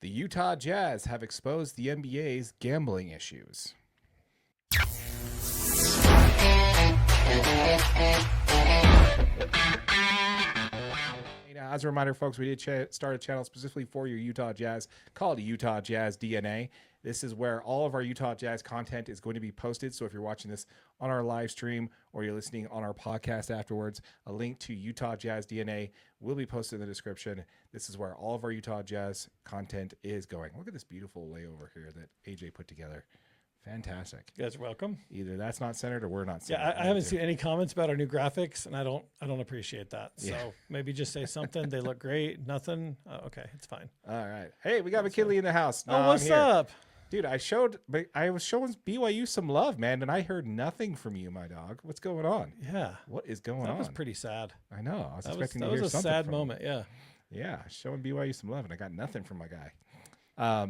The Utah Jazz have exposed the NBA's gambling issues. Now, as a reminder, folks, we did start a channel specifically for your Utah Jazz called Utah Jazz DNA. This is where all of our Utah Jazz content is going to be posted. So if you're watching this on our live stream or you're listening on our podcast afterwards, a link to Utah Jazz DNA will be posted in the description. This is where all of our Utah Jazz content is going. Look at this beautiful layover here that AJ put together. Fantastic. You guys are welcome. Either that's not centered or we're not centered. Yeah, I haven't seen any comments about our new graphics, and I don't appreciate that. So maybe just say something. They look great. Nothing. Okay, it's fine. All right. Hey, we got McKinley in the house. Oh, what's up? Dude, I was showing BYU some love, man, and I heard nothing from you, my dog. What's going on? Yeah. What is going on? That was pretty sad. I know. I was expecting that to hear was a something sad from moment. him. Yeah. Yeah, showing BYU some love, and I got nothing from my guy.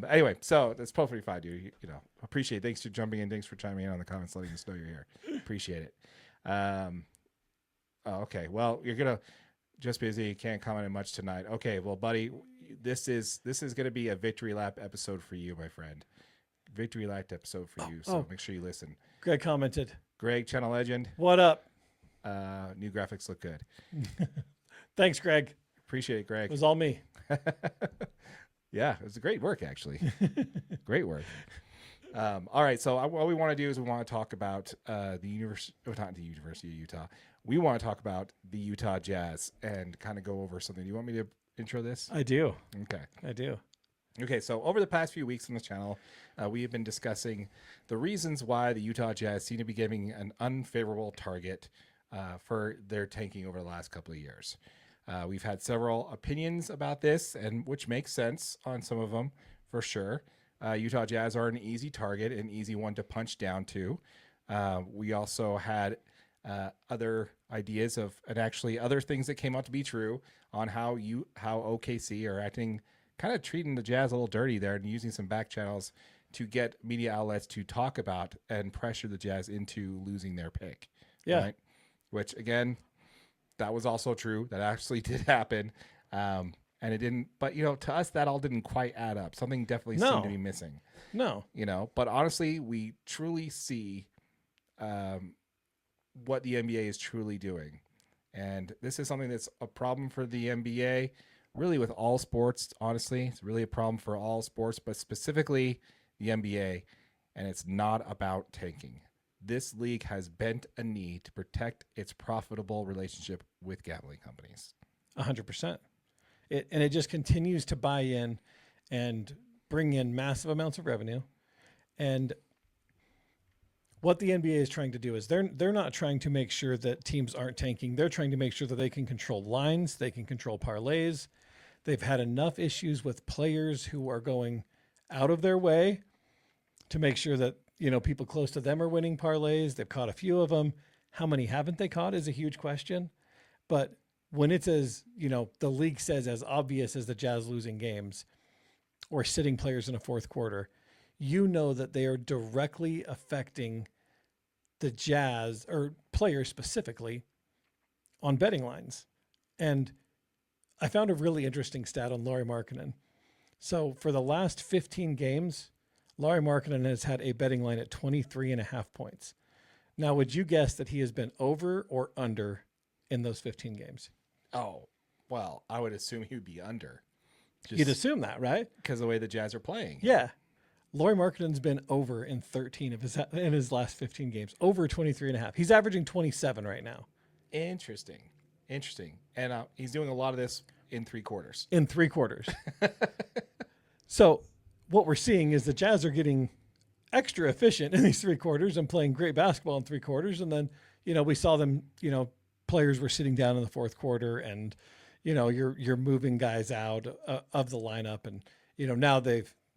Anyway, so that's perfectly fine, dude. You know, appreciate it. Thanks for jumping in. Thanks for chiming in on the comments, letting us know you're here. Appreciate it. Okay. Well, you're gonna just busy. Can't comment on much tonight. Okay. Well, buddy, this is gonna be a victory lap episode for you, my friend. Victory lap episode for you. So make sure you listen. Greg commented. Greg, channel legend. What up? New graphics look good. Thanks, Greg. Appreciate it, Greg. It was all me. Yeah, it was a great work, actually. Great work. All right, so what we want to do is we want to talk about not the University of Utah. We want to talk about the Utah Jazz and kind of go over something. Do you want me to intro this? I do. Okay. I do. Okay, so over the past few weeks on this channel, we have been discussing the reasons why the Utah Jazz seem to be giving an unfavorable target for their tanking over the last couple of years. We've had several opinions about this, and which makes sense on some of them for sure. Utah Jazz are an easy target, an easy one to punch down to. We also had other ideas of, and actually other things that came out to be true on how OKC are acting, kind of treating the Jazz a little dirty there and using some back channels to get media outlets to talk about and pressure the Jazz into losing their pick. Yeah. Right? Which again, that was also true. That actually did happen. And it didn't, but to us, that all didn't quite add up. Something definitely seemed to be missing. No. But honestly, we truly see what the NBA is truly doing. And this is something that's a problem for the NBA, really with all sports, honestly. It's really a problem for all sports, but specifically the NBA. And it's not about tanking. This league has bent a knee to protect its profitable relationship with gambling companies. 100%. It just continues to buy in and bring in massive amounts of revenue. And what the NBA is trying to do is they're not trying to make sure that teams aren't tanking. They're trying to make sure that they can control lines, they can control parlays. They've had enough issues with players who are going out of their way to make sure that people close to them are winning parlays. They've caught a few of them. How many haven't they caught is a huge question. But when it's as, the league says as obvious as the Jazz losing games or sitting players in a fourth quarter, that they are directly affecting the Jazz or players specifically on betting lines. And I found a really interesting stat on Lauri Markkanen. So for the last 15 games, Lauri Markkanen has had a betting line at 23.5 points. Now, would you guess that he has been over or under in those 15 games? Oh, well, I would assume he would be under. You'd assume that, right? Because of the way the Jazz are playing. Yeah. Lauri Markkanen's been over in 13 of his last 15 games, over 23.5. He's averaging 27 right now. Interesting. And he's doing a lot of this in three quarters. In three quarters. So what we're seeing is the Jazz are getting extra efficient in these three quarters and playing great basketball in three quarters. And then, we saw them, players were sitting down in the fourth quarter and, you're moving guys out of the lineup. And, now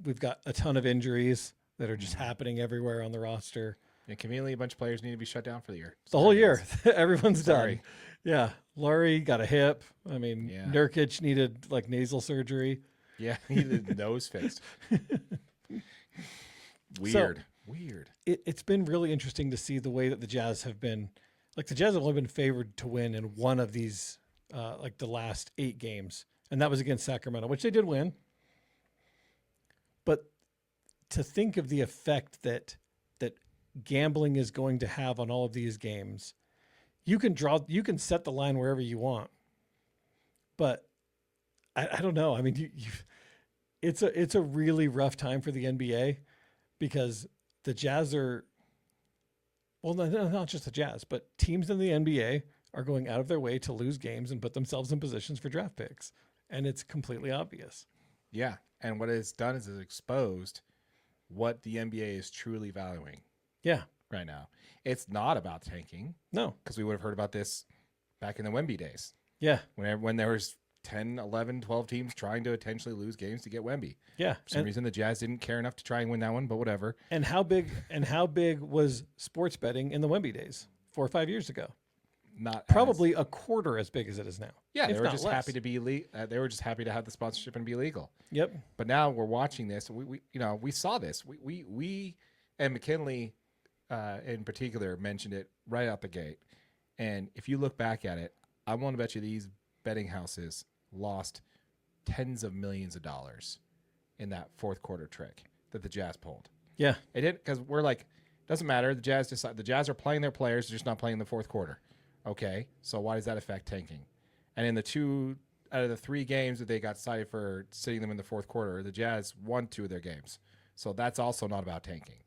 we've got a ton of injuries that are just happening everywhere on the roster. And conveniently, a bunch of players need to be shut down for the year. The whole year. Everyone's Sorry. done. Yeah. Lauri got a hip. Nurkic needed nasal surgery. Yeah, he needed the nose fixed. Weird. It's been really interesting to see the way that the Jazz have been. The Jazz have only been favored to win in one of these, the last 8 games. And that was against Sacramento, which they did win. But to think of the effect that gambling is going to have on all of these games, you can set the line wherever you want. But I don't know. I mean, it's a really rough time for the NBA because the Jazz are, well, not just the Jazz, but teams in the NBA are going out of their way to lose games and put themselves in positions for draft picks. And it's completely obvious. Yeah. And what it's done is it's exposed what the NBA is truly valuing Yeah. right now. It's not about tanking, No. because we would have heard about this back in the Wemby days Yeah. when there was 10, 11, 12 teams trying to intentionally lose games to get Wemby. Yeah. For some reason, the Jazz didn't care enough to try and win that one, but whatever. And how big was sports betting in the Wemby days 4 or 5 years ago? Not Probably a quarter as big as it is now. Yeah, if they were not just less. happy to be they were just happy to have the sponsorship and be legal. Yep. But now we're watching this. We saw this. We and McKinley in particular mentioned it right out the gate. And if you look back at it, I want to bet you these betting houses lost tens of millions of dollars in that fourth quarter trick that the Jazz pulled. Yeah. It didn't, because we're like, doesn't matter. The Jazz are playing their players, they're just not playing the fourth quarter. Okay, so why does that affect tanking? And in the 2 out of the 3 games that they got cited for sitting them in the fourth quarter, the Jazz won 2 of their games. So that's also not about tanking.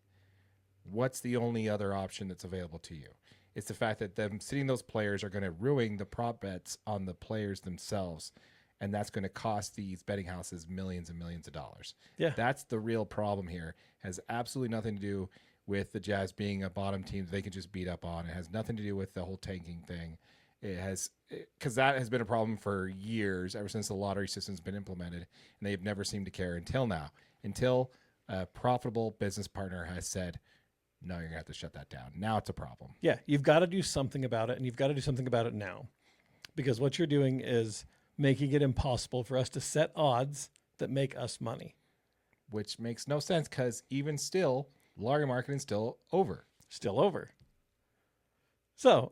What's the only other option that's available to you? It's the fact that them sitting those players are going to ruin the prop bets on the players themselves, and that's going to cost these betting houses millions and millions of dollars. Yeah. That's the real problem here. Has absolutely nothing to do with the Jazz being a bottom team they can just beat up on. It has nothing to do with the whole tanking thing. It has, because that has been a problem for years, ever since the lottery system's been implemented, and they've never seemed to care until now. Until a profitable business partner has said, no, you're going to have to shut that down. Now it's a problem. Yeah. You've got to do something about it, and you've got to do something about it now. Because what you're doing is making it impossible for us to set odds that make us money. Which makes no sense, because even still, lottery marketing is still over. Still over. So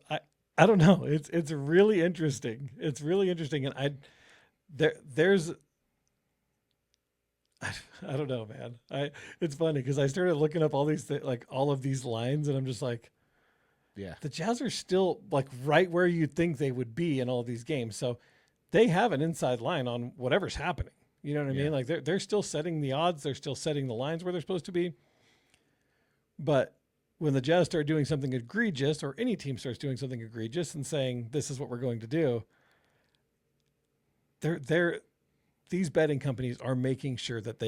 I don't know. It's really interesting. It's really interesting, and there's I don't know, man. It's funny because I started looking up all these like all of these lines, and I'm just like, Yeah. the Jazz are still like right where you'd think they would be in all these games. So they have an inside line on whatever's happening. You know what I Yeah. mean? Like they're still setting the odds. They're still setting the lines where they're supposed to be. But when the Jazz start doing something egregious, or any team starts doing something egregious and saying, this is what we're going to do, these betting companies are making sure that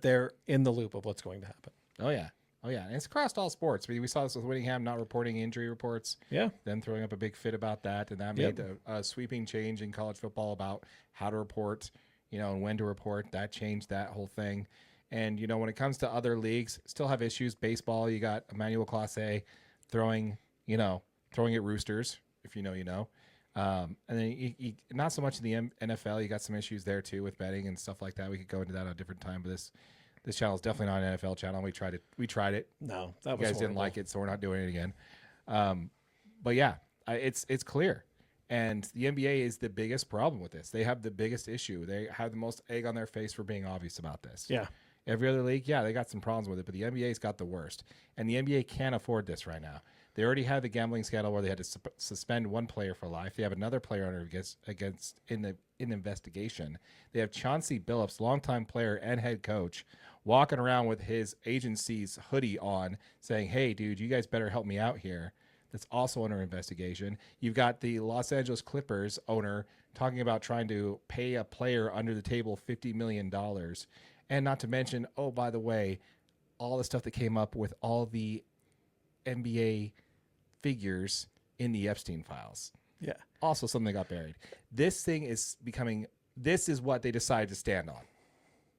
they're in the loop of what's going to happen. Oh, yeah. And it's across all sports. We saw this with Whittingham not reporting injury reports. Yeah. Them throwing up a big fit about that. And that Yep. made a sweeping change in college football about how to report, and when to report. That changed that whole thing. And, when it comes to other leagues, still have issues. Baseball, you got Emmanuel Clase throwing at roosters, if you know, you know. And then you, not so much in the NFL, you got some issues there too with betting and stuff like that. We could go into that on a different time, but this channel is definitely not an NFL channel. We tried it. No, that You was guys didn't like it, so we're not doing it again. But yeah, it's clear. And the NBA is the biggest problem with this. They have the biggest issue. They have the most egg on their face for being obvious about this. Yeah. Every other league, yeah, they got some problems with it, but the NBA's got the worst. And the NBA can't afford this right now. They already had the gambling scandal where they had to suspend one player for life. They have another player under against in the investigation. They have Chauncey Billups, longtime player and head coach, walking around with his agency's hoodie on, saying, "Hey, dude, you guys better help me out here." That's also under investigation. You've got the Los Angeles Clippers owner talking about trying to pay a player under the table $50 million. And not to mention, oh, by the way, all the stuff that came up with all the NBA figures in the Epstein files. Yeah. Also something that got buried. This thing is this is what they decide to stand on.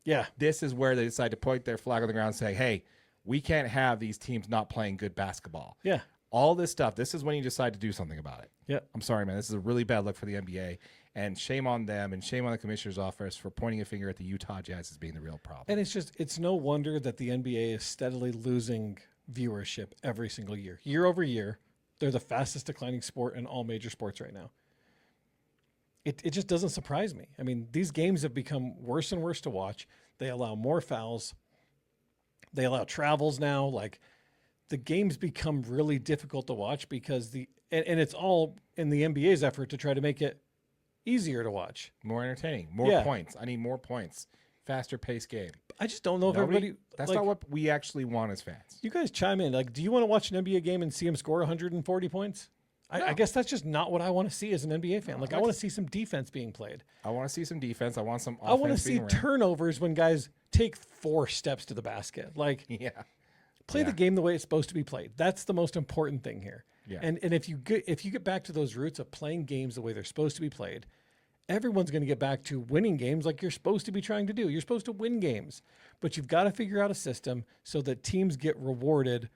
Yeah. This is where they decide to point their flag on the ground and say, hey, we can't have these teams not playing good basketball. Yeah. All this stuff, this is when you decide to do something about it. Yeah. I'm sorry, man. This is a really bad look for the NBA. And shame on them and shame on the commissioner's office for pointing a finger at the Utah Jazz as being the real problem. And it's no wonder that the NBA is steadily losing viewership every single year. Year over year, they're the fastest declining sport in all major sports right now. It just doesn't surprise me. I mean, these games have become worse and worse to watch. They allow more fouls. They allow travels now. Like the games become really difficult to watch because and it's all in the NBA's effort to try to make it easier to watch. More entertaining, more Yeah. points. I need more points. Faster paced game. I just don't know if everybody. That's like, not what we actually want as fans. you guys chime in. Like, do you want to watch an NBA game and see him score 140 points? I guess that's just not what I want to see as an NBA fan. Like, I want to see some defense being played. I want to see some defense. I want some offense. I want to see being ran. turnovers when guys take 4 steps to the basket. Like, Yeah. play the game the way it's supposed to be played. That's the most important thing here. Yeah. And if you get back to those roots of playing games the way they're supposed to be played, everyone's going to get back to winning games like you're supposed to be trying to do. You're supposed to win games, but you've got to figure out a system so that teams get rewarded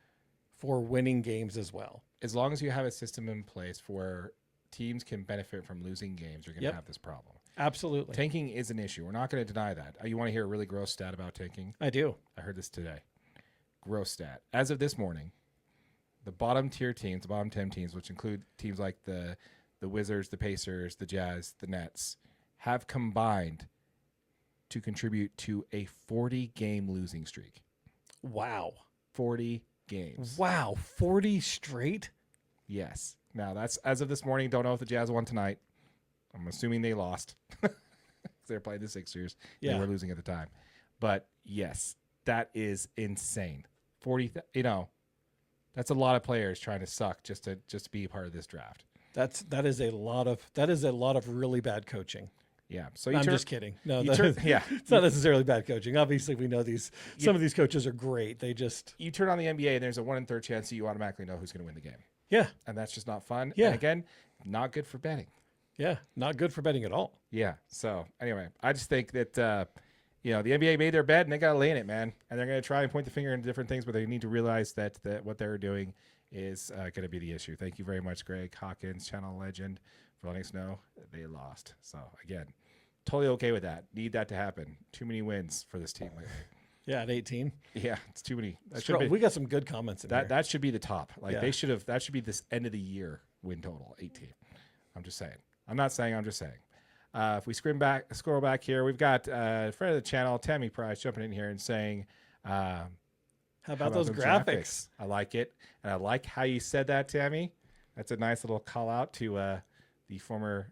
for winning games as well. As long as you have a system in place where teams can benefit from losing games, you're going to have this problem. Absolutely. Tanking is an issue. We're not going to deny that. You want to hear a really gross stat about tanking? I do. I heard this today. Gross stat. As of this morning, the bottom tier teams, the bottom 10 teams, which include teams like the Wizards, the Pacers, the Jazz, the Nets, have combined to contribute to a 40-game losing streak. Wow. 40 games. Wow. 40 straight? Yes. Now, that's as of this morning. Don't know if the Jazz won tonight. I'm assuming they lost. They're playing the Sixers. Yeah. They were losing at the time. But, yes, that is insane. 40, that's a lot of players trying to suck just to be a part of this draft. That is a lot of really bad coaching. Yeah. So I'm just kidding. No, yeah. it's not necessarily bad coaching. Obviously, we know some of these coaches are great. They just You turn on the NBA and there's a 1 in 3 chance that you automatically know who's going to win the game. yeah, And that's just not fun. Yeah. And again, not good for betting. yeah, not good for betting at all. Yeah. So anyway, I just think that the NBA made their bed and they got to lay in it, man. And they're going to try and point the finger into different things, but they need to realize that what they're doing is going to be the issue. Thank you very much, Greg Hawkins, channel legend, for letting us know they lost. So again, totally okay with that. Need that to happen. Too many wins for this team lately. Yeah, at 18. Yeah, it's too many. We got some good comments in here. That should be the top. Like Yeah. that should be this end of the year win total, 18. I'm just saying. I'm not saying, I'm just saying. If we scroll back here, we've got a friend of the channel, Tammy Price, jumping in here and saying, How about those graphics? I like it. And I like how you said that, Tammy. That's a nice little call out to the former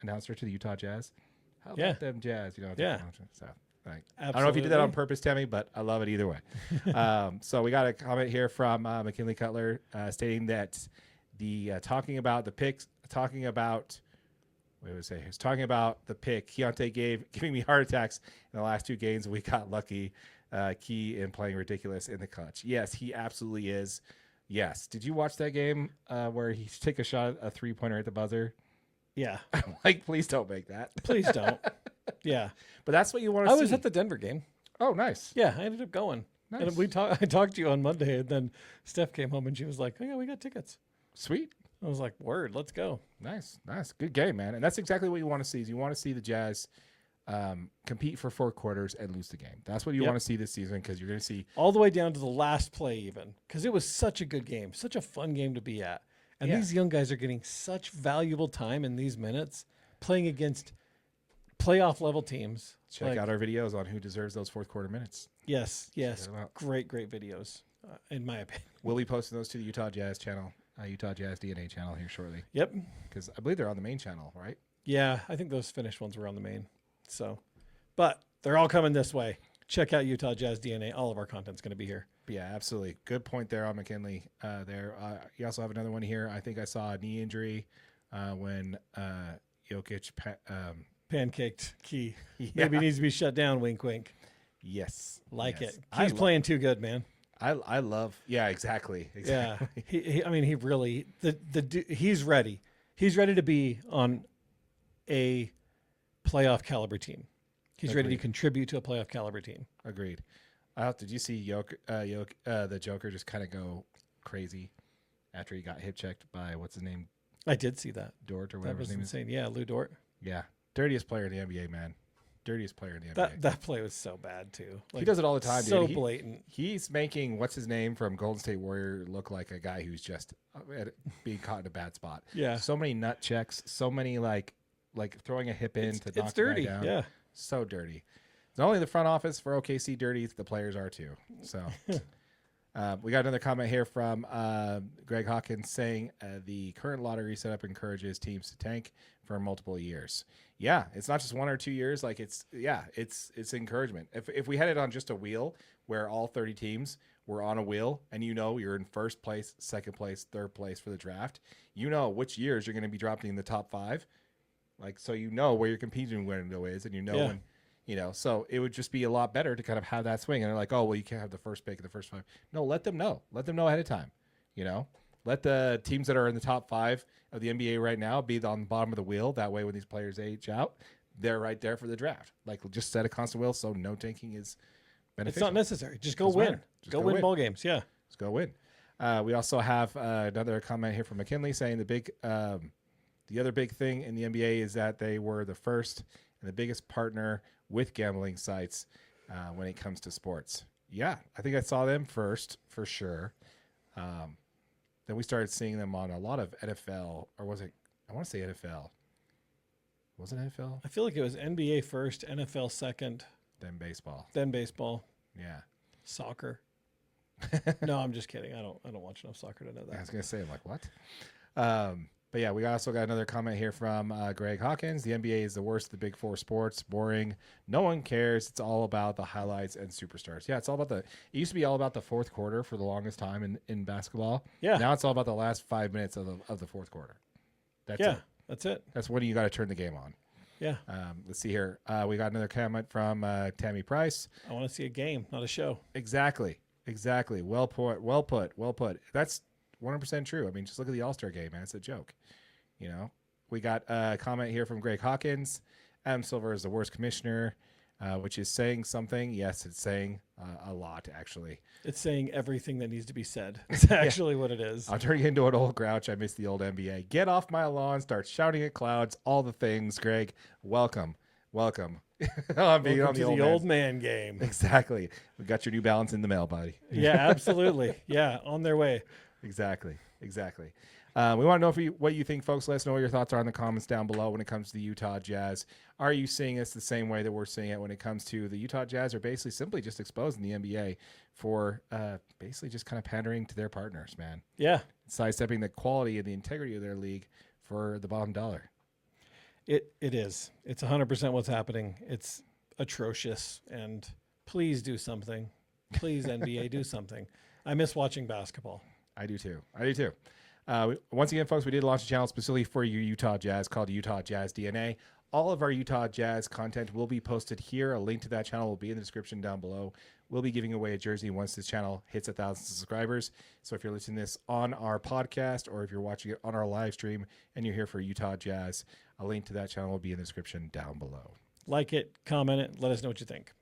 announcer to the Utah Jazz. How about them Jazz? Yeah. So, I don't know if you did that on purpose, Tammy, but I love it either way. So we got a comment here from McKinley Cutler stating that talking about the picks, talking about the pick. Keontae giving me heart attacks in the last 2 games. We got lucky. Key in playing ridiculous in the clutch. Yes, he absolutely is. Yes. Did you watch that game where he took a 3-pointer at the buzzer? Yeah. I'm like, please don't make that. Please don't. Yeah. But that's what you want to see. I was at the Denver game. Oh, nice. Yeah, I ended up going. Nice. And I talked to you on Monday, and then Steph came home and she was like, "Oh yeah, we got tickets." Sweet. I was like, "Word, let's go." Nice. Good game, man. And that's exactly what you want to see. Is you want to see the Jazz compete for 4 quarters and lose the game. That's what you want to see this season, because you're going to see all the way down to the last play, even, because it was such a good game, such a fun game to be at, and these young guys are getting such valuable time in these minutes playing against playoff level teams. check out our videos on who deserves those 4th quarter minutes. Yes, them out. great videos, in my opinion. We'll be posting those to the Utah Jazz channel, Utah Jazz DNA channel here shortly, Yep. because I believe they're on the main channel, right? Yeah, I think those finished ones were on the main. So, but they're all coming this way. Check out Utah Jazz DNA. All of our content's going to be here. Yeah, absolutely. Good point there on McKinley. You also have another one here. I think I saw a knee injury when Jokic. Pancaked Key. Yeah. Maybe he needs to be shut down. Wink, wink. Yes, Like yes. it. He's playing too good, man. I love. Yeah, exactly. Yeah. He really he's ready. He's ready to be on a playoff caliber team. He's ready to contribute to a playoff caliber team. Agreed. Did you see the Joker just kind of go crazy after he got hip checked by what's his name? I did see that. Dort or That whatever was his name is. insane. Yeah, Lou Dort. Yeah, dirtiest player in the NBA, man. Dirtiest player in the NBA. That play was so bad too. He does it all the time, dude. So blatant. He's making what's his name from Golden State Warrior look like a guy who's just being caught in a bad spot. Yeah. So many nut checks. So many like throwing a hip in to knock It's the guy dirty. down. Yeah. So dirty. Not only the front office for OKC dirty, the players are too. So we got another comment here from Greg Hawkins saying the current lottery setup encourages teams to tank for multiple years. Yeah, it's not just 1 or 2 years. Like it's encouragement. If we had it on just a wheel where all 30 teams were on a wheel and you're in first place, second place, third place for the draft, which years you're going to be dropping in the top 5. Like, so where your competing window is, and when, so it would just be a lot better to kind of have that swing. And they're like, oh, well, you can't have the first pick of the first 5. No, let them know ahead of time. Let the teams that are in the top 5 of the NBA right now be on the bottom of the wheel. That way, when these players age out, they're right there for the draft. Like, just set a constant wheel so no tanking is beneficial. It's not necessary. Just go win. Go win ball games. Yeah. Let's go win. We also have another comment here from McKinley saying the other big thing in the NBA is that they were the first and the biggest partner with gambling sites when it comes to sports. Yeah, I think I saw them first for sure. Then we started seeing them on a lot of NFL, or was it? I want to say NFL. Was it NFL? I feel like it was NBA first, NFL second, Then baseball. then baseball, Yeah. soccer. No, I'm just kidding. I don't watch enough soccer to know I that. was gonna say, I'm like, what? But yeah, we also got another comment here from Greg Hawkins. The NBA is the worst of the big 4 sports. Boring. No one cares. It's all about the highlights and superstars. Yeah, it's all about it used to be all about the fourth quarter for the longest time in basketball. Yeah. Now it's all about the last 5 minutes of the fourth quarter. That's it. That's it. That's when you got to turn the game on. Yeah. Let's see here. We got another comment from Tammy Price. I want to see a game, not a show. Exactly. Well put. That's 100% true. I mean, just look at the All-Star game, man. It's a joke. We got a comment here from Greg Hawkins. Adam Silver is the worst commissioner, which is saying something. Yes, it's saying a lot, actually. It's saying everything that needs to be said. It's actually what it is. I'm turning into an old grouch. I miss the old NBA. Get off my lawn. Start shouting at clouds. All the things, Greg. Welcome. Welcome on to the old old man game. Exactly. We got your New Balance in the mail, buddy. Yeah, absolutely. Yeah, on their way. Exactly. We want to know what you think, folks. Let us know what your thoughts are in the comments down below when it comes to the Utah Jazz. Are you seeing this the same way that we're seeing it when it comes to the Utah Jazz, or basically simply just exposing the NBA for basically just kind of pandering to their partners, man? Yeah. Sidestepping the quality and the integrity of their league for the bottom dollar. It is. It's 100% what's happening. It's atrocious. And please do something. Please, NBA, do something. I miss watching basketball. I do too. Once again, folks, we did launch a channel specifically for your Utah Jazz called Utah Jazz DNA. All of our Utah Jazz content will be posted here. A link to that channel will be in the description down below. We'll be giving away a jersey once this channel hits 1,000 subscribers. So if you're listening to this on our podcast, or if you're watching it on our live stream and you're here for Utah Jazz, a link to that channel will be in the description down below. Like it, comment it, let us know what you think.